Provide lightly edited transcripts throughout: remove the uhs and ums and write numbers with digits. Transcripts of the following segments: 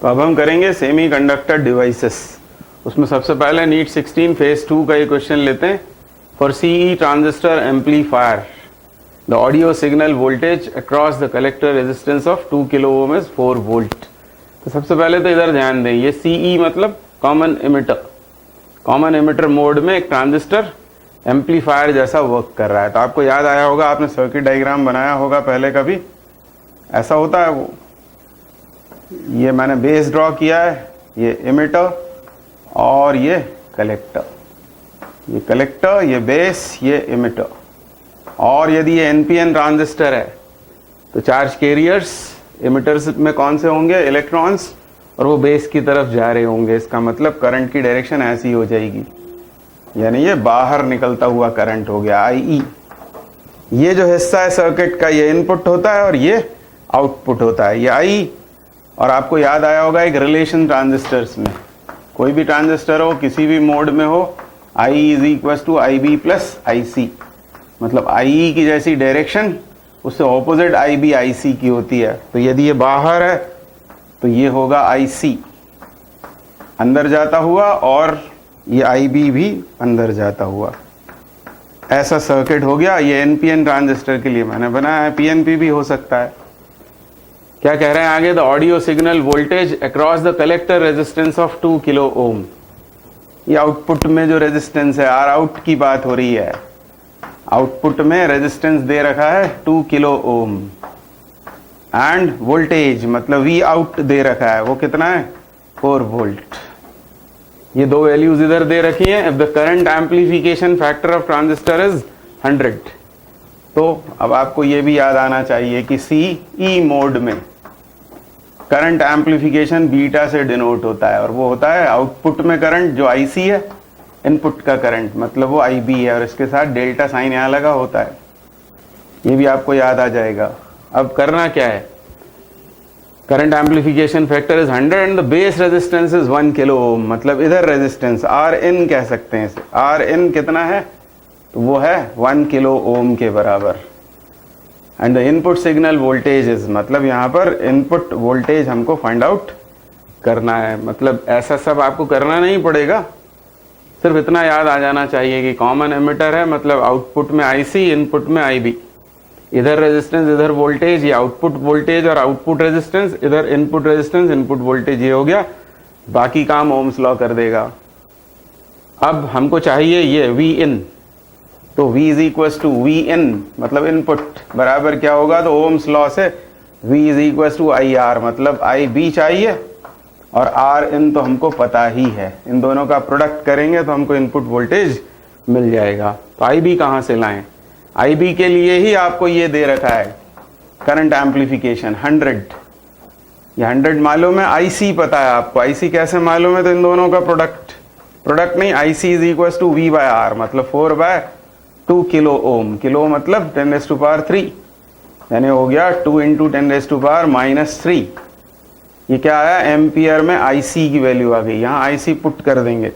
तो अब हम करेंगे सेमीकंडक्टर डिवाइसेस। उसमें सबसे पहले नीट 16 फेज 2 का ये क्वेश्चन लेते हैं। For CE transistor amplifier the audio signal voltage across the collector resistance of 2 kilo ohm is 4 volt. तो सबसे पहले तो इधर ध्यान दें, ये सीई मतलब common emitter. Common emitter mode में एक ट्रांजिस्टर एम्पलीफायर जैसा वर्क कर रहा है। तो आपको याद आया होगा, आपने सर्किट डायग्राम बनाया होगा पहले कभी, ऐसा होता है वो। ये मैंने बेस ड्रॉ किया है, ये एमिटर और ये कलेक्टर, ये कलेक्टर, ये बेस, ये एमिटर। और यदि ये एनपीएन ट्रांजिस्टर है तो चार्ज कैरियर्स एमिटर्स में कौन से होंगे? इलेक्ट्रॉन्स, और वो बेस की तरफ जा रहे होंगे। इसका मतलब करंट की डायरेक्शन ऐसी हो जाएगी, यानी ये बाहर निकलता हुआ करंट हो गया, आई। ये जो हिस्सा है सर्किट का, ये इनपुट होता है और ये आउटपुट होता है, ये आई। और आपको याद आया होगा एक रिलेशन ट्रांजिस्टर्स में, कोई भी ट्रांजिस्टर हो किसी भी मोड में हो, I is equal to I B plus I C. मतलब आई की जैसी डायरेक्शन उससे ऑपोजिट आई बी आई सी की होती है। तो यदि ये बाहर है तो ये होगा आई सी अंदर जाता हुआ, और ये आई बी भी अंदर जाता हुआ। ऐसा सर्किट हो गया। ये एनपीएन ट्रांजिस्टर के लिए मैंने बनाया है, पीएनपी भी हो सकता है। क्या कह रहे हैं आगे? The audio signal voltage across the collector resistance of 2 kilo ओम। ये आउटपुट में जो रेजिस्टेंस है, आर आउट की बात हो रही है। आउटपुट में रेजिस्टेंस दे रखा है 2 किलो ओम, एंड वोल्टेज मतलब वी आउट दे रखा है, वो कितना है? 4 वोल्ट। ये दो वैल्यूज इधर दे रखी हैं। If the current amplification factor of transistor is 100, तो अब आपको ये भी याद आना चाहिए कि सीई मोड में करंट एम्पलीफिकेशन बीटा से डिनोट होता है, और वो होता है आउटपुट में करंट जो आईसी है, इनपुट का करंट मतलब वो आईबी है, और इसके साथ डेल्टा साइन यहां लगा होता है। ये भी आपको याद आ जाएगा। अब करना क्या है? Current amplification factor is 100 and the base resistance is 1 kilo ohm. मतलब इधर रेजिस्टेंस आर इन कह सकते हैं इसे। आर इन कितना है? तो वो है 1 किलो ओम के बराबर। And the input signal voltage is, मतलब यहाँ पर इनपुट वोल्टेज हमको फाइंड आउट करना है। मतलब ऐसा सब आपको करना नहीं पड़ेगा, सिर्फ इतना याद आ जाना चाहिए कि कॉमन एमिटर है, मतलब आउटपुट में आईसी, इनपुट में आईबी। इधर रेजिस्टेंस, इधर वोल्टेज, ये आउटपुट वोल्टेज और आउटपुट रेजिस्टेंस, इधर इनपुट रेजिस्टेंस, इनपुट वोल्टेज, ये हो गया। बाकी काम ओम्स लॉ कर देगा। अब हमको चाहिए ये वी इन, तो V is equal to V in मतलब इनपुट बराबर क्या होगा? तो ओम्स लॉ से V is equal to I R, मतलब आई बी चाहिए और आर इन तो हमको पता ही है। इन दोनों का प्रोडक्ट करेंगे तो हमको इनपुट वोल्टेज मिल जाएगा। तो आई बी कहाँ से लाएं? आई बी के लिए ही आपको ये दे रखा है करंट एम्पलीफिकेशन 100। ये 100 मालूम है, आईसी पता है आपको। आईसी कैसे मालूम है? तो इन दोनों का प्रोडक्ट नहीं, IC is equal to V by R, मतलब 4/2 किलो ओम। किलो मतलब 10⁻3, यानी हो गया 2 × 10⁻⁻3। ये क्या आया? एम्पियर में आईसी की वैल्यू आ गई। यहाँ आईसी पुट कर देंगे,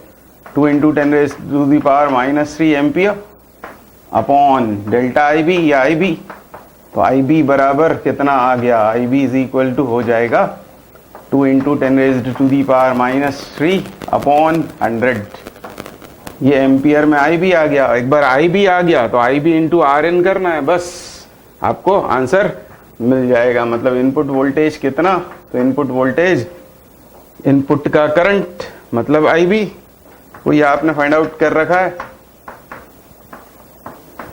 2 × 10⁻³ ampere upon delta I B या आई बी। तो आई बी बराबर कितना आ गया? आई बी इज इक्वल टू हो जाएगा 2 × 10⁻³ अपॉन 100। ये एम्पियर में आई बी आ गया। एक बार आई बी आ गया तो आई बी इंटू आर इन करना है, बस आपको आंसर मिल जाएगा। मतलब इनपुट वोल्टेज कितना? तो इनपुट वोल्टेज, इनपुट का करंट मतलब आई बी, वो ये आपने फाइंड आउट कर रखा है।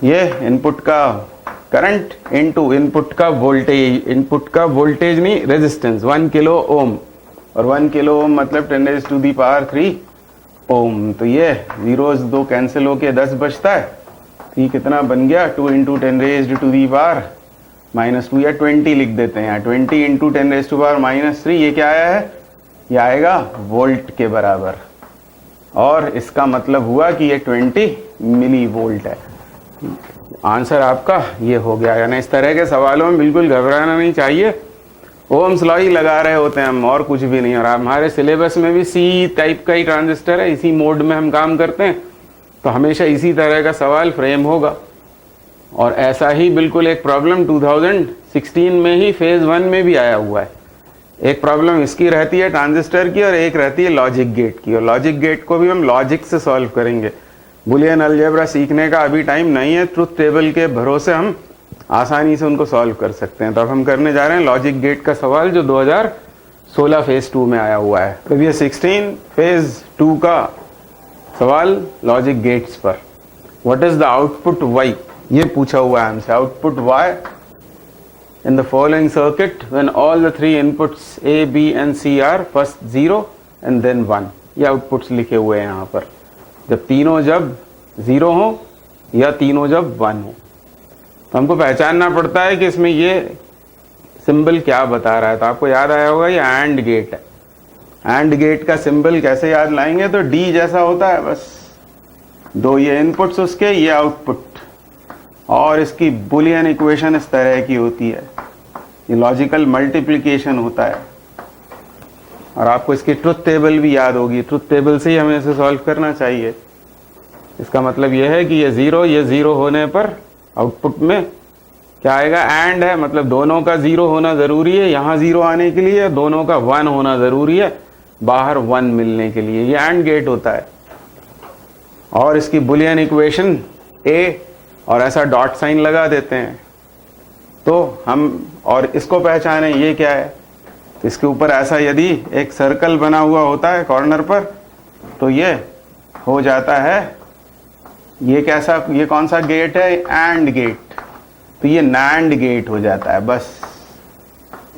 ये इनपुट का करंट इनटू इनपुट का वोल्टेज, इनपुट का वोल्टेज नहीं रेजिस्टेंस 1 किलो ओम, और 1 किलो ओम मतलब 10⁻³ ओम। तो ये जीरोस दो कैंसिल होके 10 बचता है। तो ये कितना बन गया? 2 × 10⁻⁻2 या 20 लिख देते हैं। 20 × 10⁻⁻3 ये क्या आया है? ये आएगा वोल्ट के बराबर, और इसका मतलब हुआ कि ये 20 मिली वोल्ट है। आंसर आपका ये हो गया। यानी इस तरह के सवालों में बिल्कुल घबराना नहीं चाहिए। ओम्स लॉ ही लगा रहे होते हैं हम, और कुछ भी नहीं। और हमारे सिलेबस में भी सी टाइप का ही ट्रांजिस्टर है, इसी मोड में हम काम करते हैं, तो हमेशा इसी तरह का सवाल फ्रेम होगा। और ऐसा ही बिल्कुल एक प्रॉब्लम 2016 में ही फेज 1 में भी आया हुआ है। एक प्रॉब्लम इसकी रहती है ट्रांजिस्टर की और एक रहती है लॉजिक गेट की, और लॉजिक गेट को भी हम लॉजिक से सॉल्व करेंगे। बुलियन अलजेब्रा सीखने का अभी टाइम नहीं है, ट्रुथ टेबल के भरोसे हम आसानी से उनको सॉल्व कर सकते हैं। तो अब हम करने जा रहे हैं लॉजिक गेट का सवाल जो 2016 फेज 2 में आया हुआ है। तो ये 16 फेज 2 का सवाल लॉजिक गेट्स पर। What is the output Y, ये पूछा हुआ है हमसे। Output Y in the following circuit when all the three inputs A, B and C are first 0 and then 1, ये आउटपुट्स लिखे हुए हैं यहाँ पर। जब तीनों जब 0 हो या तीनों जब 1 हो, तो हमको पहचानना पड़ता है कि इसमें ये सिंबल क्या बता रहा है। तो आपको याद आया होगा ये एंड गेट है। एंड गेट का सिंबल कैसे याद लाएंगे, तो डी जैसा होता है, बस दो ये इनपुट्स उसके, ये आउटपुट, और इसकी बुलियन इक्वेशन इस तरह की होती है। ये लॉजिकल मल्टीप्लिकेशन होता है। और आपको इसकी ट्रुथ टेबल भी याद होगी, ट्रुथ टेबल से ही हमें इसे सॉल्व करना चाहिए। इसका मतलब यह है कि ये 0 होने पर आउटपुट में क्या आएगा, एंड है, मतलब दोनों का 0 होना जरूरी है यहाँ 0 आने के लिए, दोनों का 1 होना जरूरी है बाहर 1 मिलने के लिए, ये एंड गेट होता है। और इसकी बुलियन इक्वेशन ए और ऐसा डॉट साइन लगा देते हैं तो हम, और इसको पहचाने ये क्या है, तो इसके ऊपर ऐसा यदि एक सर्कल बना हुआ होता है कॉर्नर पर तो ये हो जाता है, ये कैसा, ये कौन सा गेट है, एंड गेट, तो ये नैंड गेट हो जाता है। बस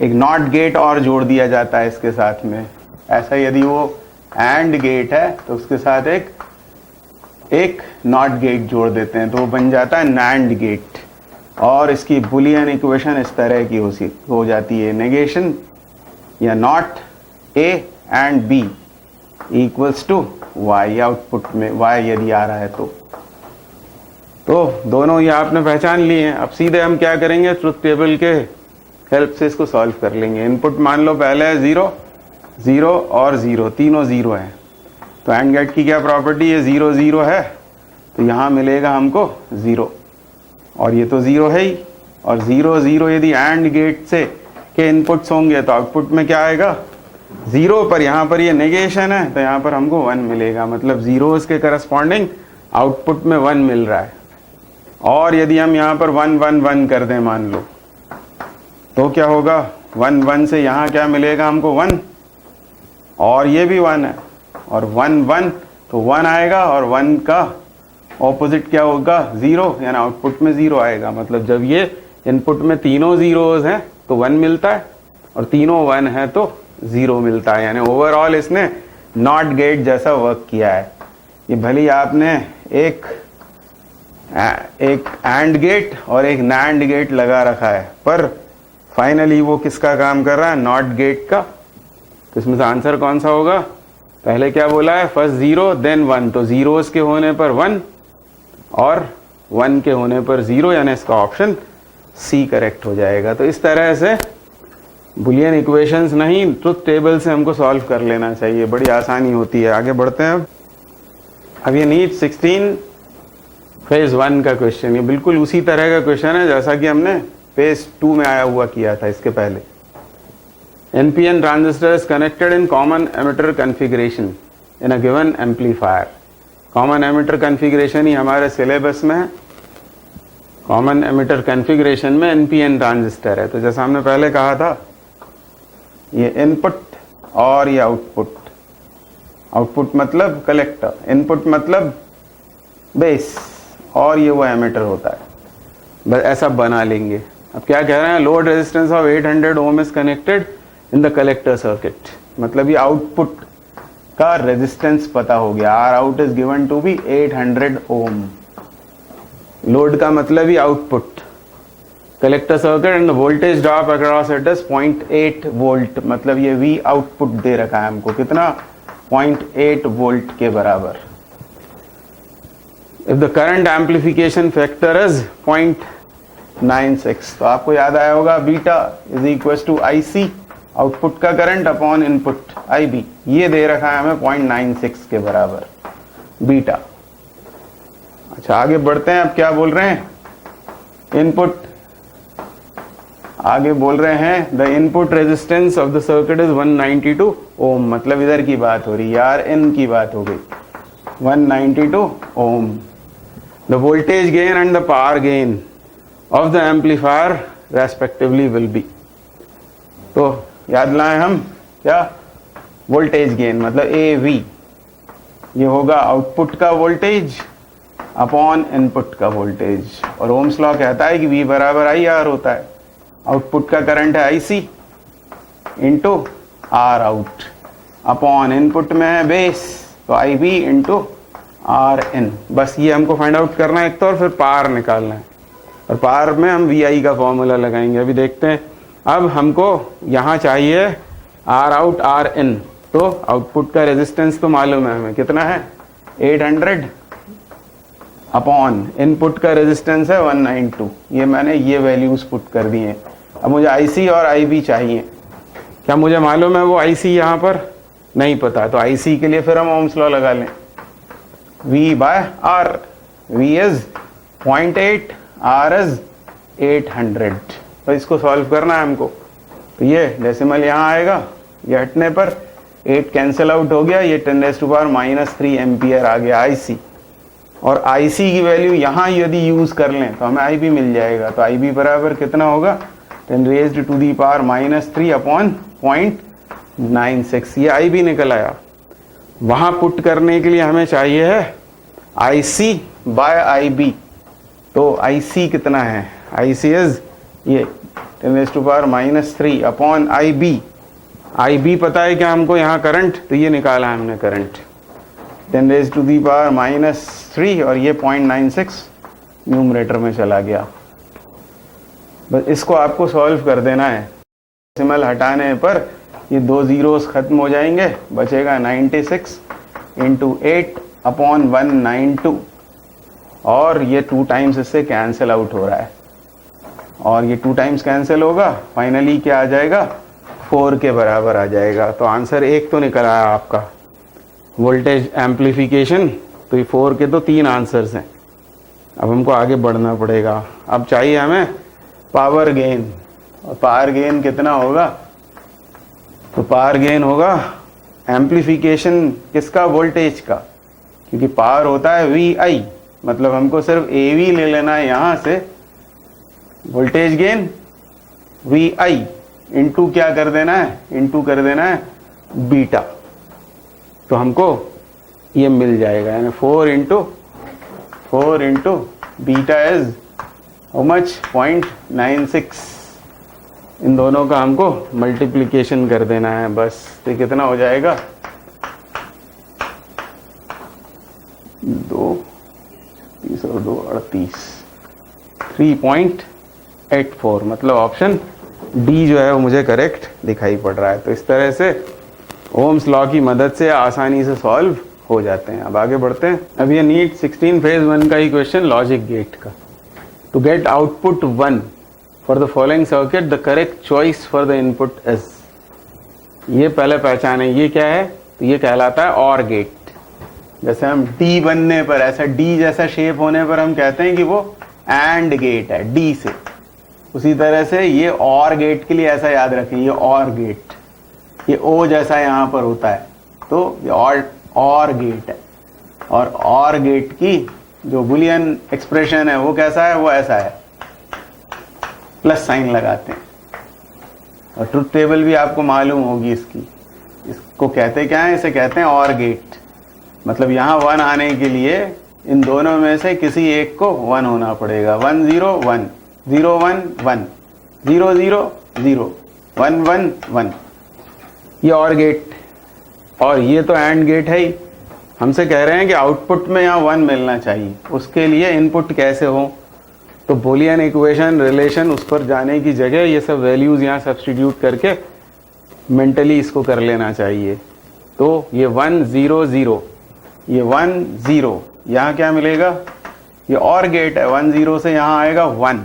एक नॉट गेट और जोड़ दिया जाता है इसके साथ में। ऐसा यदि वो एंड गेट है तो उसके साथ एक नॉट गेट जोड़ देते हैं तो वो बन जाता है नैंड गेट। और इसकी बुलियन इक्वेशन इस तरह की हो जाती है, नेगेशन या not A and B equals to Y, output में वाई यदि आ रहा है तो दोनों ये आपने पहचान लिए हैं। अब सीधे हम क्या करेंगे, ट्रुथ टेबल के हेल्प से इसको सॉल्व कर लेंगे। इनपुट मान लो पहले है 0, 0 और 0, तीनों 0 है। तो एंड गेट की क्या प्रॉपर्टी है, 0 0 है तो यहाँ मिलेगा हमको 0, और ये तो 0 है ही, और 0 0 यदि एंड गेट से के इनपुट्स होंगे तो आउटपुट में क्या आएगा, 0, पर यहाँ पर ये नेगेशन है तो यहाँ पर हमको 1 मिलेगा, मतलब 0 के करस्पॉन्डिंग आउटपुट में 1 मिल रहा है। और यदि हम यहाँ पर 1 1 1 कर दें मान लो, तो क्या होगा, 1 1 से यहाँ क्या मिलेगा हमको 1, और ये भी 1 है, और 1 1 तो 1 आएगा, और 1 का ऑपोजिट क्या होगा, 0, यानी आउटपुट में 0 आएगा। मतलब जब ये इनपुट में तीनों 0s हैं तो 1 मिलता है, और तीनों 1 है तो 0 मिलता है। यानी ओवरऑल इसने नॉट गेट जैसा वर्क किया है। ये भली आपने एक एंड गेट और एक नैंड गेट लगा रखा है, पर फाइनली वो किसका काम कर रहा है, नॉट गेट का। तो इसमें से आंसर कौन सा होगा, पहले क्या बोला है, फर्स्ट 0 देन 1, तो 0s के होने पर 1 और 1 के होने पर 0, यानी इसका ऑप्शन सी करेक्ट हो जाएगा। तो इस तरह से बुलियन इक्वेशंस नहीं, ट्रुथ टेबल से हमको सॉल्व कर लेना चाहिए, बड़ी आसानी होती है। आगे बढ़ते हैं। अब ये नीट 16 फेज 1 का क्वेश्चन, ये बिल्कुल उसी तरह का क्वेश्चन है जैसा कि हमने फेज 2 में आया हुआ किया था इसके पहले। NPN transistor is connected in common emitter configuration in a given amplifier. Common emitter configuration ही हमारे सिलेबस में है। कॉमन एमिटर कॉन्फ़िगरेशन में NPN ट्रांजिस्टर है। तो जैसा हमने पहले कहा था, ये इनपुट और ये आउटपुट। आउटपुट मतलब कलेक्टर, इनपुट मतलब बेस, और ये वो एमिटर होता है। बस ऐसा बना लेंगे। अब क्या कह रहे हैं, load resistance of 800 ohm is connected in the collector circuit. मतलब ये आउटपुट का रेजिस्टेंस पता हो गया। R out is given to be 800 ohm. Load का मतलब ही output. Collector circuit and voltage drop across it is 0.8 volt. मतलब ये वी आउटपुट दे रखा है हमको, कितना, 0.8 वोल्ट के बराबर। If the current amplification factor is 0.96, तो आपको याद आया होगा beta is equal to IC, output का करंट अपॉन इनपुट IB। ये दे रखा है हमें 0.96 के बराबर बीटा। अच्छा आगे बढ़ते हैं। अब क्या बोल रहे हैं, इनपुट आगे बोल रहे हैं the input resistance of the circuit is 192 ओम, मतलब इधर की बात हो रही है यार, इन की बात हो गई, 192 ohm. The voltage gain and the power gain of the amplifier respectively will be, तो याद लाएं हम क्या, वोल्टेज गेन मतलब ए वी, ये होगा आउटपुट का वोल्टेज अपॉन इनपुट का वोल्टेज, और ओम्स लॉ कहता है कि V बराबर आई आर होता है। आउटपुट का करंट है IC into R out, upon input में है बेस तो IB इंटू आर इन। बस ये हमको फाइंड आउट करना है एक तो, और फिर पावर निकालना है, और पावर में हम VI का फॉर्मूला लगाएंगे। अभी देखते हैं, अब हमको यहाँ चाहिए आर आउट आर इन, तो आउटपुट का रेजिस्टेंस तो मालूम है हमें कितना है 800 अपॉन इनपुट का रेजिस्टेंस है 192, ये मैंने ये वैल्यूज पुट कर दी हैं। अब मुझे IC और IB चाहिए, क्या मुझे मालूम है वो IC यहाँ पर नहीं पता, तो IC के लिए फिर हम ओम्स लॉ लगा लें, V by R, V is 0.8, R is 800, तो इसको सॉल्व करना है हमको। तो ये डेसिमल यहाँ आएगा, ये हटने पर 8 कैंसिल आउट हो गया, ये 10⁻³ एम्पियर आ गया IC, और IC की वैल्यू यहाँ यदि यूज कर लें तो हमें IB मिल जाएगा। तो IB बराबर कितना होगा 10⁻³ अपॉन 0.96, ये IB निकल आया। वहां पुट करने के लिए हमें चाहिए है IC बाय IB, तो IC कितना है, IC इज ये 10⁻³ अपॉन IB, IB पता है क्या हमको यहाँ करंट, तो ये निकाला है हमने करंट 10⁻³ और ये 0.96 न्यूमरेटर में चला गया। बस इसको आपको सॉल्व कर देना है, डेसिमल हटाने पर ये 2 जीरोस खत्म हो जाएंगे, बचेगा 96 इंटू 8 अपॉन 192, और ये 2 टाइम्स इससे कैंसिल आउट हो रहा है, और ये 2 टाइम्स कैंसिल होगा, फाइनली क्या आ जाएगा 4 के बराबर आ जाएगा। तो आंसर एक तो निकल आया आपका वोल्टेज एम्प्लीफिकेशन, तो ये 4 के तो 3 आंसर्स हैं। अब हमको आगे बढ़ना पड़ेगा, अब चाहिए हमें पावर गेन, और पावर गेन कितना होगा, तो पावर गेन होगा एम्प्लीफिकेशन किसका, वोल्टेज का, क्योंकि पावर होता है VI, मतलब हमको सिर्फ AV ले लेना है यहाँ से, वोल्टेज गेन VI इंटू क्या कर देना है, इंटू कर देना है बीटा, तो हमको ये मिल जाएगा, यानी 4 into beta is how much 0.96, इन दोनों का हमको मल्टीप्लिकेशन कर देना है बस। तो कितना हो जाएगा 2 30 और 2 38, 3.84, मतलब ऑप्शन डी जो है वो मुझे करेक्ट दिखाई पड़ रहा है। तो इस तरह से ओम्स लॉ की मदद से आसानी से सॉल्व हो जाते हैं। अब आगे बढ़ते हैं। अब ये नीट 16 फेज 1 का ही क्वेश्चन लॉजिक गेट का। To gate output 1 for the following circuit the correct choice for the input is, ये पहले पहचाने, ये क्या है, तो ये कहलाता है और गेट। जैसे हम डी बनने पर, ऐसा डी जैसा शेप होने पर हम कहते हैं कि वो एंड गेट है डी से, उसी तरह से ये और गेट के लिए ऐसा याद रखें, ये और गेट, ये ओ जैसा यहाँ पर होता है, तो ये और गेट है। और गेट की जो बुलियन एक्सप्रेशन है वो कैसा है, वो ऐसा है, प्लस साइन लगाते हैं। और ट्रुथ टेबल भी आपको मालूम होगी इसकी, इसको कहते क्या है, इसे कहते हैं और गेट। मतलब यहाँ 1 आने के लिए इन दोनों में से किसी एक को 1 होना पड़ेगा। 1 0 1 0 1 1 0 0 0 1 1 1, ये और गेट। और ये तो एंड गेट है ही। हमसे कह रहे हैं कि आउटपुट में यहाँ 1 मिलना चाहिए, उसके लिए इनपुट कैसे हो, तो बुलियन इक्वेशन रिलेशन उस पर जाने की जगह ये सब वैल्यूज यहाँ सब्स्टिट्यूट करके मेंटली इसको कर लेना चाहिए। तो ये 1 0 0, ये 1 0, यहाँ क्या मिलेगा, ये और गेट है, 1 0 से यहाँ आएगा 1,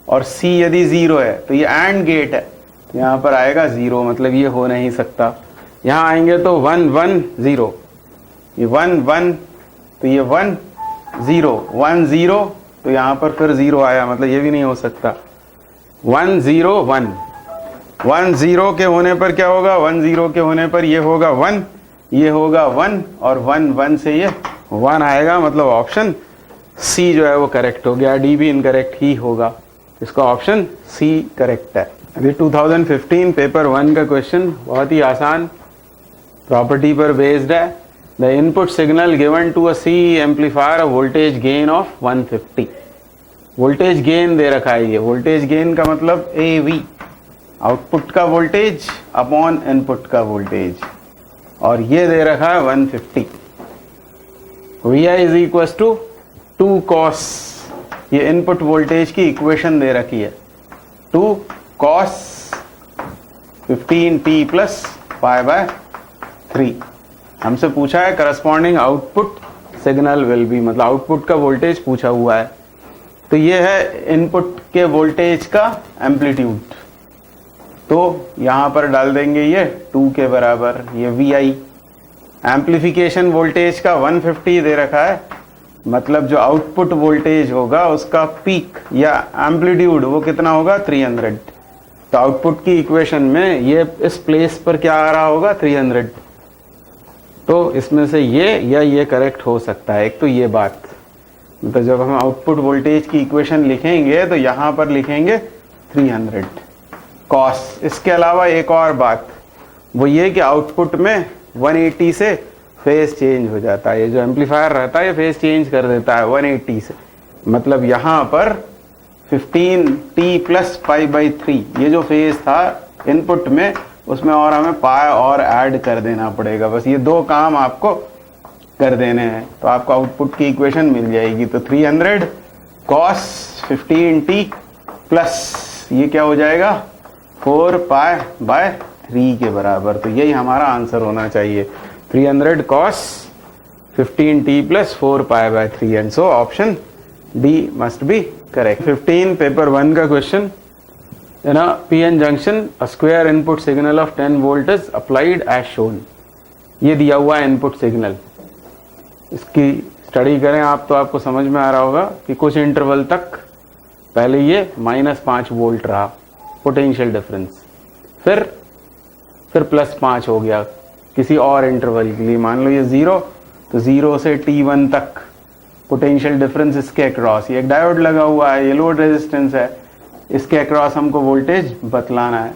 और C यदि 0 है तो ये एंड गेट है, तो यहाँ पर आएगा 0, मतलब ये हो नहीं सकता। यहाँ आएंगे तो 1 1 0, ये 1 1, तो ये 1 0 1 0, तो यहाँ पर फिर 0 आया, मतलब ये भी नहीं हो सकता। 1 0 1, 1 0 के होने पर क्या होगा, 1 0 के होने पर ये होगा 1, ये होगा 1 और 1 1 से ये 1 आएगा, मतलब ऑप्शन सी जो है वो करेक्ट हो गया, डी भी इनकरेक्ट ही होगा, इसका ऑप्शन सी करेक्ट है। अभी 2015 पेपर 1 का क्वेश्चन बहुत ही आसान प्रॉपर्टी पर बेस्ड है। The input signal given to a C amplifier a voltage gain of 150। Voltage gain दे रखा है, ये वोल्टेज गेन का मतलब AV, आउटपुट का वोल्टेज अपॉन इनपुट का वोल्टेज, और ये दे रखा है 150। VI is equal to 2 cos, ये इनपुट वोल्टेज की इक्वेशन दे रखी है, 2 cos 15t प्लस π/3। हमसे पूछा है corresponding output signal will be, मतलब आउटपुट का वोल्टेज पूछा हुआ है। तो ये है इनपुट के वोल्टेज का एम्पलीट्यूड, तो यहां पर डाल देंगे ये 2 के बराबर, ये VI। एम्पलीफिकेशन वोल्टेज का 150 दे रखा है, मतलब जो आउटपुट वोल्टेज होगा उसका पीक या एम्पलीट्यूड वो कितना होगा, 300। तो आउटपुट की इक्वेशन में ये इस प्लेस पर क्या आ रहा होगा, 300। तो इसमें से ये या ये करेक्ट हो सकता है। एक तो ये बात, तो जब हम आउटपुट वोल्टेज की इक्वेशन लिखेंगे तो यहां पर लिखेंगे 300 cos। इसके अलावा एक और बात वो ये कि आउटपुट में 180 से फेज चेंज हो जाता है, ये जो एम्पलीफायर रहता है ये फेज चेंज कर देता है 180 से, मतलब यहां पर 15t प्लस π/3 ये जो फेज था इनपुट में, उसमें और हमें पाई और ऐड कर देना पड़ेगा, बस ये 2 काम आपको कर देने हैं, तो आपको आउटपुट की इक्वेशन मिल जाएगी। तो 300 cos 15t प्लस ये क्या हो जाएगा 4π/3 के बराबर। तो यही हमारा आंसर होना चाहिए, 300 cos 15t plus 4π/3, and so option D must be correct. 15 paper 1 का question, in a PN junction a square input signal of 10 volt is applied as shown। ये दिया हुआ है इनपुट सिग्नल, इसकी स्टडी करें आप तो आपको समझ में आ रहा होगा कि कुछ इंटरवल तक पहले ये -5 वोल्ट रहा पोटेंशियल डिफरेंस, फिर +5 हो गया किसी और इंटरवल के लिए, मान लो ये 0, तो 0 से T1 तक पोटेंशियल डिफरेंस इसके अक्रॉस, ये एक डायोड लगा हुआ है, ये लोड रेजिस्टेंस है, इसके अक्रॉस हमको वोल्टेज बतलाना है।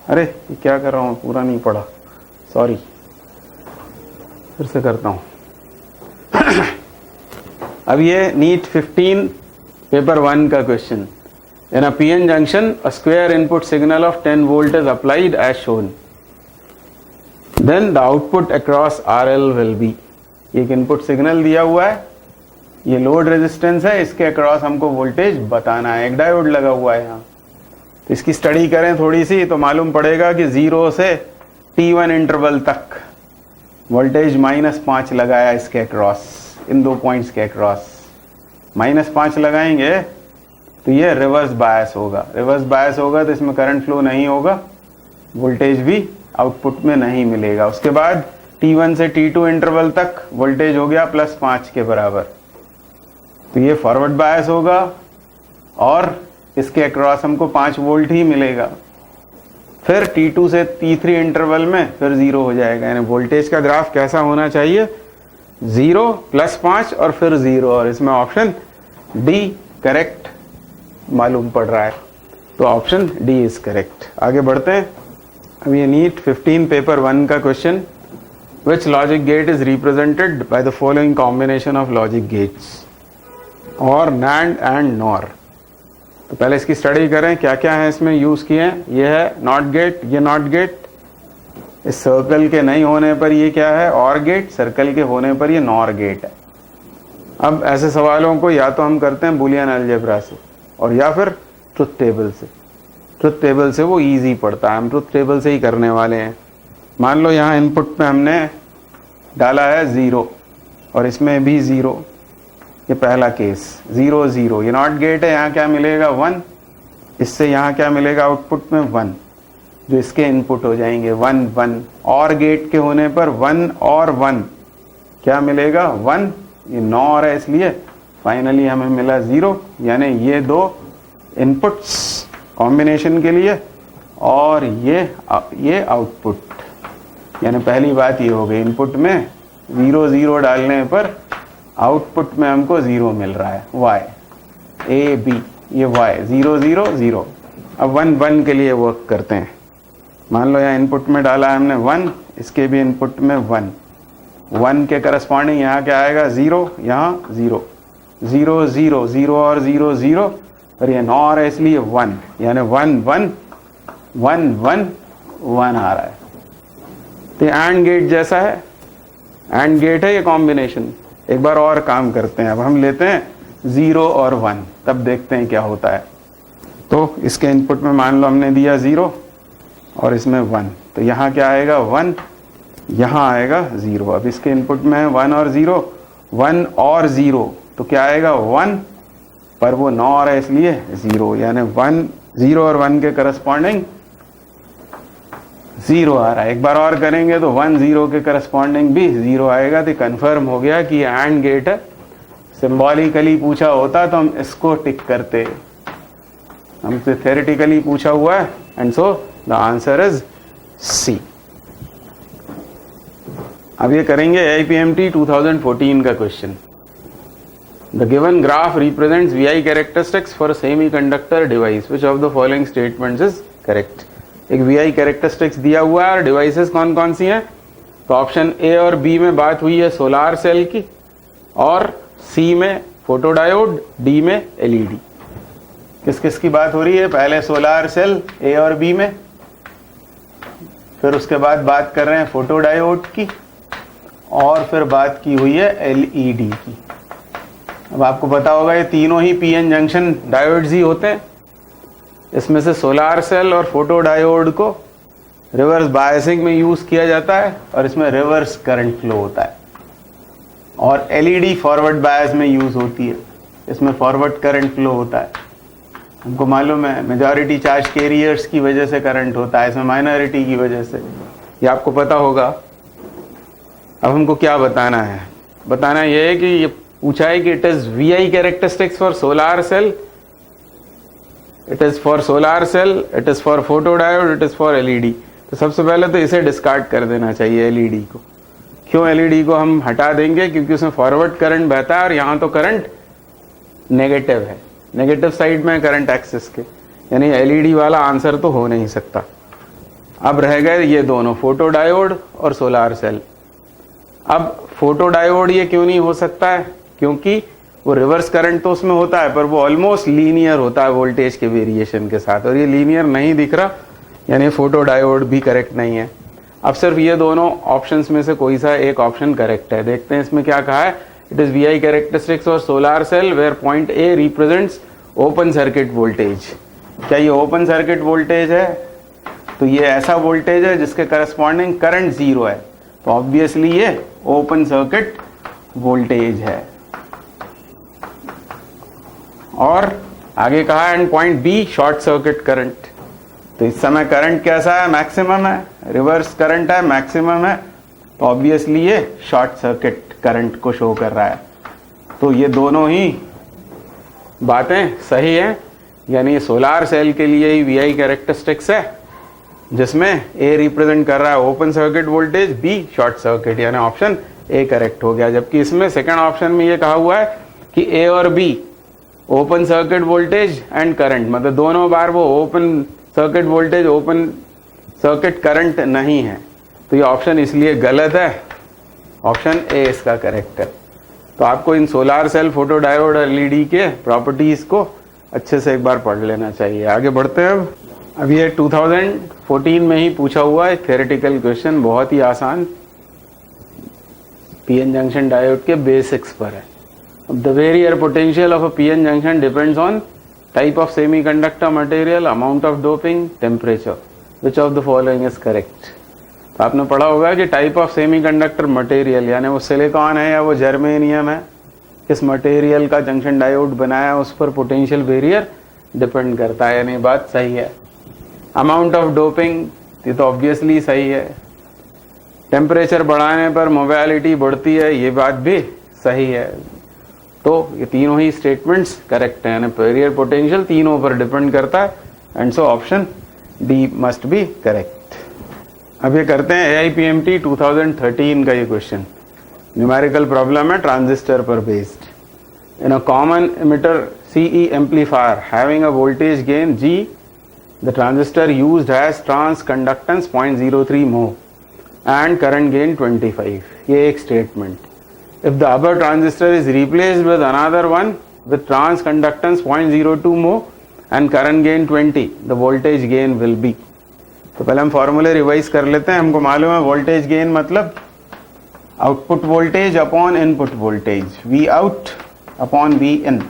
अरे ये क्या कर रहा हूँ, पूरा नहीं पढ़ा, सॉरी, फिर से करता हूँ। अब ये नीट 15 पेपर 1 का question, in a PN junction a square input signal of 10 volt is applied as shown, then the output across RL will be. एक इनपुट सिग्नल दिया हुआ है, ये लोड रेजिस्टेंस है, इसके अक्रॉस हमको वोल्टेज बताना है, एक डायोड लगा हुआ है यहाँ। तो इसकी स्टडी करें थोड़ी सी तो मालूम पड़ेगा कि 0 से T1 इंटरवल तक वोल्टेज -5 लगाया इसके अक्रॉस, इन 2 पॉइंट्स के अक्रॉस -5 लगाएंगे तो ये रिवर्स बायस होगा, रिवर्स बायस होगा तो इसमें करंट फ्लो नहीं होगा, वोल्टेज भी आउटपुट में नहीं मिलेगा। उसके बाद T1 से T2 इंटरवल तक वोल्टेज हो गया +5 के बराबर, तो ये फॉरवर्ड बायस होगा और इसके अक्रॉस हमको 5 वोल्ट ही मिलेगा। फिर T2 से T3 इंटरवल में फिर 0 हो जाएगा, यानी वोल्टेज का ग्राफ कैसा होना चाहिए, 0 +5 और फिर 0, और इसमें ऑप्शन डी करेक्ट मालूम पड़ रहा है, तो ऑप्शन डी इज करेक्ट। आगे बढ़ते हैं। अब ये नीट 15 पेपर 1 का question, which logic gate is represented by the following combination of logic gates, और NAND एंड NOR। तो पहले इसकी स्टडी करें क्या क्या है इसमें यूज किए हैं। ये है नॉट गेट, ये नॉट गेट, इस सर्कल के नहीं होने पर ये क्या है, और गेट, सर्कल के होने पर ये नॉर गेट है। अब ऐसे सवालों को या तो हम करते हैं बुलियन अलजेब्रा से और या फिर ट्रुथ टेबल से। ट्रुथ टेबल से वो इजी पड़ता है, हम ट्रुथ टेबल से ही करने वाले हैं। मान लो यहाँ इनपुट में हमने डाला है 0 और इसमें भी 0, ये पहला केस 0 0, ये नॉट गेट है, यहाँ क्या मिलेगा 1, इससे यहाँ क्या मिलेगा आउटपुट में 1, जो इसके इनपुट हो जाएंगे 1 1, और गेट के होने पर 1 और 1 क्या मिलेगा 1, ये नॉर है इसलिए फाइनली हमें मिला 0, यानी ये 2 इनपुट्स कॉम्बिनेशन के लिए, और ये आउटपुट, यानी पहली बात ये हो गई, इनपुट में 0 0 डालने पर आउटपुट में हमको 0 मिल रहा है, y a b, ये y 0 0 0। अब 1 1 के लिए वर्क करते हैं। मान लो यहाँ इनपुट में डाला है हमने 1, इसके भी इनपुट में 1, 1 के करस्पॉन्डिंग यहाँ क्या आएगा 0, यहाँ 0 0 0 0 और 0 0, और ये 9 आ रहा है इसलिए 1, यानी 1 1 1 1 1 आ रहा है। तो एंड गेट जैसा है, एंड गेट है ये कॉम्बिनेशन। एक बार और काम करते हैं, अब हम लेते हैं 0 और 1, तब देखते हैं क्या होता है। तो इसके इनपुट में मान लो हमने दिया 0 और इसमें 1, तो यहाँ क्या आएगा 1, यहाँ आएगा 0। अब इसके इनपुट में है 1 और 0, 1 और 0, तो क्या आएगा 1, पर वो 9 आ रहा है इसलिए 0, यानी 1 0 और 1 के करस्पॉन्डिंग 0 आ रहा है। एक बार और करेंगे तो 1 0 के करस्पॉन्डिंग भी 0 आएगा। तो कंफर्म हो गया कि एंड गेट है। सिंबॉलिकली पूछा होता तो हम इसको टिक करते, हमसे थ्योरेटिकली पूछा हुआ है, and so the answer is C. अब ये करेंगे AIPMT 2014 का क्वेश्चन। The given graph represents VI characteristics for semiconductor device, which of the following statements is correct. एक VI कैरेक्टरिस्टिक्स दिया हुआ है और डिवाइसेस कौन कौन सी हैं। तो ऑप्शन ए और बी में बात हुई है सोलार सेल की, और सी में फोटोडायोड, डी में LED। किस किस की बात हो रही है, पहले सोलार सेल ए और बी में, फिर उसके बाद बात कर रहे हैं फोटोडायोड की, और फिर बात की हुई है LED की। अब आपको पता होगा ये तीनों ही PN जंक्शन डायोड्स ही होते हैं। इसमें से सोलार सेल और फोटोडायोड को रिवर्स बायसिंग में यूज किया जाता है, और इसमें रिवर्स करंट फ्लो होता है, और LED फॉरवर्ड बायस में यूज होती है, इसमें फॉरवर्ड करंट फ्लो होता है। हमको मालूम है मेजॉरिटी चार्ज कैरियर्स की वजह से करंट होता है, इसमें माइनॉरिटी की वजह से, ये आपको पता होगा। अब हमको क्या बताना है, बताना यह है कि ये पूछा है कि it is VI characteristics for solar cell, it is for solar cell, it is for photodiode, it is for LED। तो सबसे पहले तो इसे डिस्कार्ड कर देना चाहिए LED को। क्यों LED को हम हटा देंगे, क्योंकि उसमें फॉरवर्ड करंट बहता है और यहाँ तो करंट नेगेटिव है, नेगेटिव साइड में करंट एक्सिस के, यानी LED वाला आंसर तो हो नहीं सकता। अब रह गए ये दोनों, फोटोडायोड और सोलार सेल। अब फोटोडायोड ये क्यों नहीं हो सकता है, क्योंकि वो रिवर्स करंट तो उसमें होता है, पर वो ऑलमोस्ट लीनियर होता है वोल्टेज के वेरिएशन के साथ, और ये लीनियर नहीं दिख रहा, यानी फोटोडायोड भी करेक्ट नहीं है। अब सिर्फ ये दोनों ऑप्शंस में से कोई सा एक ऑप्शन करेक्ट है। देखते हैं इसमें क्या कहा है। इट इज VI कैरेक्टरिस्टिक्स और solar cell where point A represents open circuit voltage. क्या ये ओपन सर्किट वोल्टेज है? तो ये ऐसा वोल्टेज है जिसके करस्पॉन्डिंग करंट 0 है, तो ऑब्वियसली ये ओपन सर्किट वोल्टेज है। और आगे कहा and point B short circuit current. तो इस समय करंट कैसा है, मैक्सिमम है, रिवर्स करंट है, मैक्सिमम है, तो ऑब्वियसली ये शॉर्ट सर्किट करंट को शो कर रहा है। तो ये दोनों ही बातें सही हैं, यानी सोलार सेल के लिए ही VI कैरेक्टरिस्टिक्स है, जिसमें A रिप्रेजेंट कर रहा है open circuit voltage, B short circuit, यानी ऑप्शन A करेक्ट हो गया। जबकि इसमें सेकंड ऑप्शन में ये कहा हुआ है कि A और B open circuit voltage and current, मतलब दोनों बार वो open circuit voltage, open circuit current नहीं है, तो ये ऑप्शन इसलिए गलत है, ऑप्शन ए इसका करेक्ट है। तो आपको इन सोलार सेल, फोटोडायोड और LED के प्रॉपर्टीज को अच्छे से एक बार पढ़ लेना चाहिए। आगे बढ़ते हैं। अब ये 2014 में ही पूछा हुआ है थ्योरेटिकल क्वेश्चन, बहुत ही आसान, PN जंक्शन डायोड के बेसिक्स पर है। The barrier potential of a PN junction depends on type of semiconductor material, amount of doping, temperature. Which of the following is correct? तो आपने पढ़ा होगा कि टाइप ऑफ सेमीकंडक्टर मटेरियल, यानी वो सिलिकॉन है या वो जर्मेनियम है, किस मटेरियल का जंक्शन डायोड बनाया है उस पर पोटेंशियल बैरियर डिपेंड करता है, यानी बात सही है। अमाउंट ऑफ डोपिंग, ये तो ऑब्वियसली सही है। टेम्परेचर बढ़ाने पर मोबिलिटी बढ़ती है, ये बात भी सही है। तो ये तीनों ही स्टेटमेंट्स करेक्ट हैं, यानी बैरियर पोटेंशियल तीनों पर डिपेंड करता है, and so option D must be correct. अब ये करते हैं AIPMT 2013 का ये क्वेश्चन, न्यूमेरिकल प्रॉब्लम है ट्रांजिस्टर पर based. In a common emitter CE amplifier having a voltage gain G, the transistor used has trans conductance 0.03 mho and current gain 25. ये एक statement. If the above transistor is replaced with another one with trans conductance 0.02 mho and current gain 20, the voltage gain will be. तो पहले हम फॉर्मूले revise कर लेते हैं। हमको मालूम है वोल्टेज गेन मतलब output voltage upon input voltage, V out upon V in.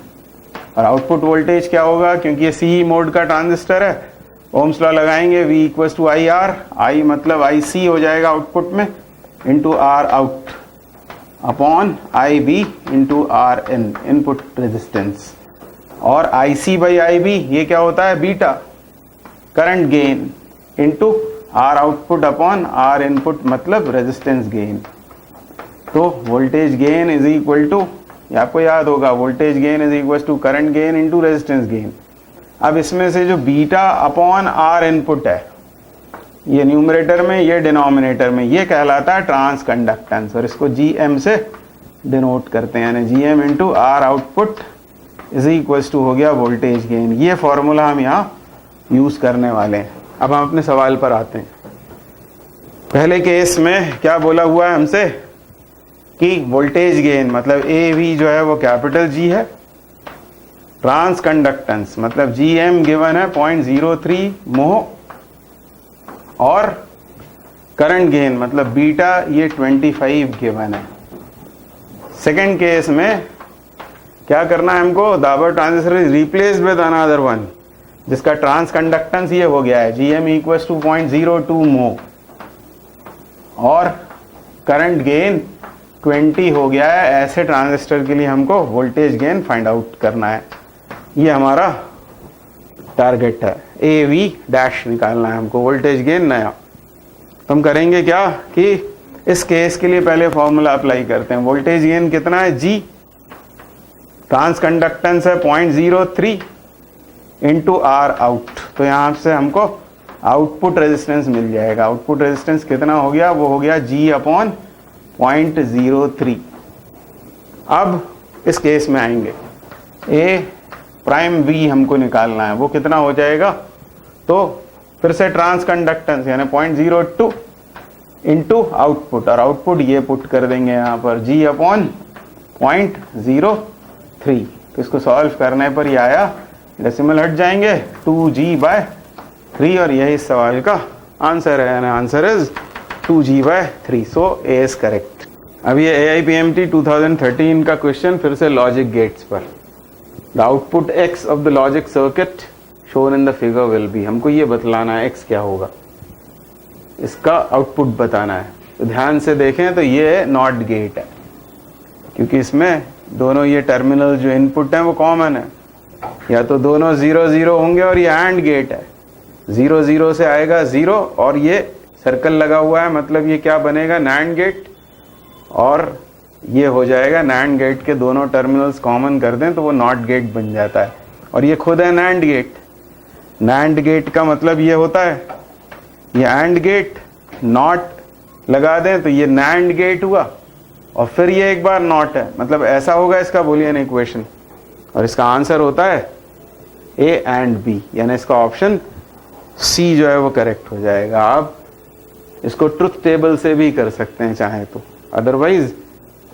और आउटपुट वोल्टेज क्या होगा, क्योंकि ये CE मोड का ट्रांजिस्टर है, ओम्स लॉ लगाएंगे, V equals to IR, I मतलब IC हो जाएगा आउटपुट में, into R out upon IB into R in, input resistance. और IC बाई IB ये क्या होता है, beta current gain into R output upon R input मतलब रेजिस्टेंस गेन। तो voltage gain is equal to, ये आपको याद होगा, voltage gain is equal to current gain into resistance gain. अब इसमें से जो बीटा अपॉन आर इनपुट है, ये न्यूमरेटर में, ये डिनोमिनेटर में, ये कहलाता है ट्रांस कंडक्टेंस, और इसको GM से डिनोट करते हैं, यानी GM into R output is equal to हो गया वोल्टेज गेन। ये फॉर्मूला हम यहाँ यूज करने वाले हैं। अब हम अपने सवाल पर आते हैं। पहले केस में क्या बोला हुआ है हमसे कि वोल्टेज गेन मतलब AV जो है वो कैपिटल G है, ट्रांस कंडक्टेंस मतलब GM गिवन है 0.03 मोह, और करंट गेन मतलब बीटा ये 25 गिवन है। सेकेंड केस में क्या करना है हमको, दाबर transistor is replaced with another one जिसका ट्रांस कंडक्टेंस ये हो गया है GM इक्वल्स टू 0.02 मोह, और करंट गेन 20 हो गया है। ऐसे ट्रांजिस्टर के लिए हमको वोल्टेज गेन फाइंड आउट करना है, ये हमारा टारगेट है। AV डैश निकालना है हमको, वोल्टेज गेन नया। तो हम करेंगे क्या कि इस केस के लिए पहले फॉर्मूला अप्लाई करते हैं। वोल्टेज गेन कितना है, G, ट्रांस कंडक्टेंस है 0.03 इंटू R आउट। तो यहाँ से हमको आउटपुट रेजिस्टेंस मिल जाएगा। आउटपुट रेजिस्टेंस कितना हो गया, वो हो गया G अपॉन 0.03। अब इस केस में आएंगे, A प्राइम V हमको निकालना है, वो कितना हो जाएगा, तो फिर से ट्रांस कंडक्टेंस यानी 0.02 इंटू आउटपुट, और आउटपुट ये पुट कर देंगे यहाँ पर G अपॉन 0.03। तो इसको सॉल्व करने पर ये आया, डेसिमल हट जाएंगे, 2G/3, और यही इस सवाल का आंसर है, यानी answer is 2G/3। So A is correct. अब ये AIPMT 2013 का क्वेश्चन फिर से लॉजिक गेट्स पर। The output X of the logic circuit shown in the figure will be. हमको ये बतलाना है X क्या होगा, इसका आउटपुट बताना है। तो ध्यान से देखें तो ये नॉट गेट है, क्योंकि इसमें दोनों ये टर्मिनल जो इनपुट हैं वो कॉमन है, या तो दोनों 0 0 होंगे, और ये एंड गेट है, 0 0 से आएगा 0, और ये सर्कल लगा हुआ है मतलब ये क्या बनेगा, नैंड गेट, और ये हो जाएगा नैंड गेट के दोनों टर्मिनल्स कॉमन कर दें तो वो नॉट गेट बन जाता है, और ये खुद है नैंड गेट। नैंड गेट का मतलब ये होता है, ये एंड गेट नॉट लगा दें तो ये नैंड गेट हुआ, और फिर ये एक बार नॉट है, मतलब ऐसा होगा इसका बूलियन इक्वेशन, और इसका आंसर होता है A एंड B, यानी इसका ऑप्शन C जो है वो करेक्ट हो जाएगा। आप इसको ट्रुथ टेबल से भी कर सकते हैं चाहे तो, अदरवाइज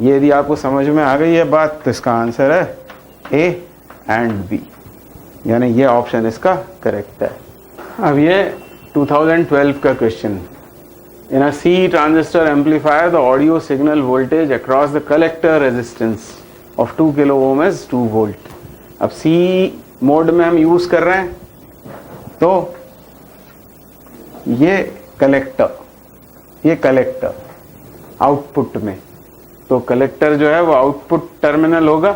ये यदि आपको समझ में आ गई है बात तो इसका आंसर है A एंड B, यानी ये ऑप्शन इसका करेक्ट है। अब ये 2012 का question. In a C transistor amplifier the audio signal voltage across the collector resistance of 2 kilo ohm is 2 volt. अब C मोड में हम यूज कर रहे हैं, तो ये कलेक्टर आउटपुट में, तो कलेक्टर जो है वो आउटपुट टर्मिनल होगा,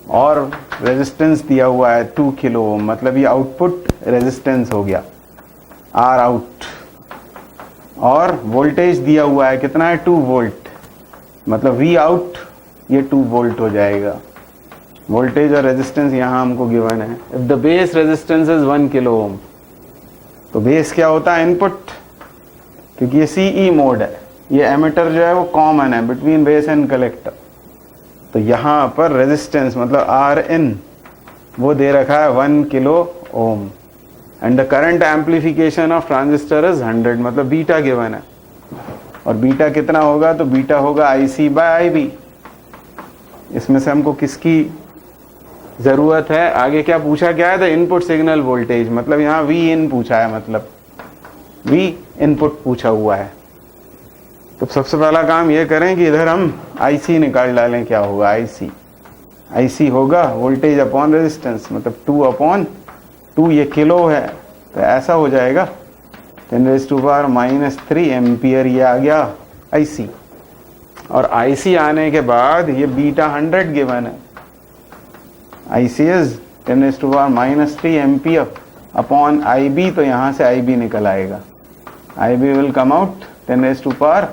और रेजिस्टेंस दिया हुआ है 2 किलो ओम, मतलब ये आउटपुट रेजिस्टेंस हो गया R आउट, और वोल्टेज दिया हुआ है कितना है, 2 वोल्ट, मतलब V आउट ये 2 वोल्ट हो जाएगा। वोल्टेज और रेजिस्टेंस यहाँ हमको गिवन है। If the base resistance is 1 kilo ohm, तो बेस क्या होता है? इनपुट, क्योंकि ये सीई मोड है, ये एमिटर जो है वो कॉमन है बिटवीन बेस एंड कलेक्टर। तो यहाँ पर रेजिस्टेंस मतलब आर इन वो दे रखा है 1 kilo ohm and the current amplification of transistor is 100, मतलब बीटा गिवन है। और बीटा कितना होगा? तो बीटा होगा IC बाय IB। इसमें से हमको किसकी जरूरत है? आगे क्या पूछा गया है? द इनपुट सिग्नल वोल्टेज, मतलब यहाँ V इन पूछा है, मतलब V इनपुट पूछा हुआ है। तो सबसे पहला काम ये करें कि इधर हम IC निकाल डालें। क्या होगा? IC होगा वोल्टेज अपॉन रेजिस्टेंस, मतलब 2/2, ये किलो है तो ऐसा हो जाएगा 10⁻³ एम्पियर, ये आ गया IC। और IC आने के बाद ये बीटा 100 गिवन है। IC is 10⁻³ ampere upon IB, तो यहाँ से IB निकल आएगा। IB विल कम आउट 10⁻³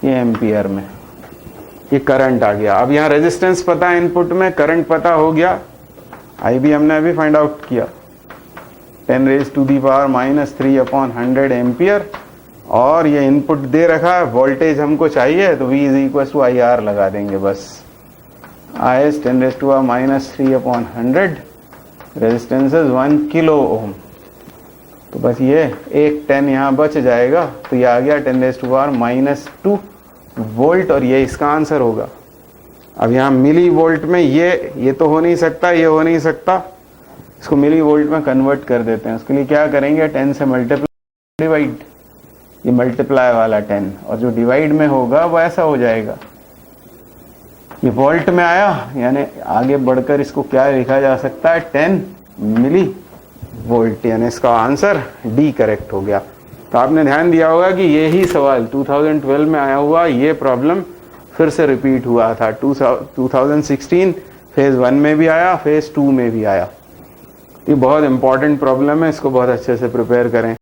ये एम्पियर में। ये करंट आ गया। अब यहाँ रेजिस्टेंस पता है इनपुट में, करंट पता हो गया, IB हमने अभी फाइंड आउट किया 10⁻³ अपॉन 100 एम्पियर। और ये इनपुट दे रखा है, वोल्टेज हमको चाहिए तो V = IR लगा देंगे बस। I is 10⁻³ upon 100, resistance is 1 kilo ohm. तो बस ये एक 10 यहाँ बच जाएगा, तो ये आ गया 10⁻² वोल्ट, और ये इसका आंसर होगा। अब यहाँ मिली वोल्ट में ये तो हो नहीं सकता, ये हो नहीं सकता, इसको मिली वोल्ट में कन्वर्ट कर देते हैं। उसके लिए क्या करेंगे? 10 से मल्टीप्लाई डिवाइड, ये मल्टीप्लाई वाला 10, और जो डिवाइड में होगा वो ऐसा हो जाएगा। ये वोल्ट में आया, यानी आगे बढ़कर इसको क्या लिखा जा सकता है? 10 मिली वोल्ट, यानी इसका आंसर डी करेक्ट हो गया। तो आपने ध्यान दिया होगा कि यही सवाल 2012 में आया हुआ, ये प्रॉब्लम फिर से रिपीट हुआ था। 2016 फेज 1 में भी आया, फेज 2 में भी आया। ये बहुत इंपॉर्टेंट प्रॉब्लम है, इसको बहुत अच्छे से प्रिपेयर करें।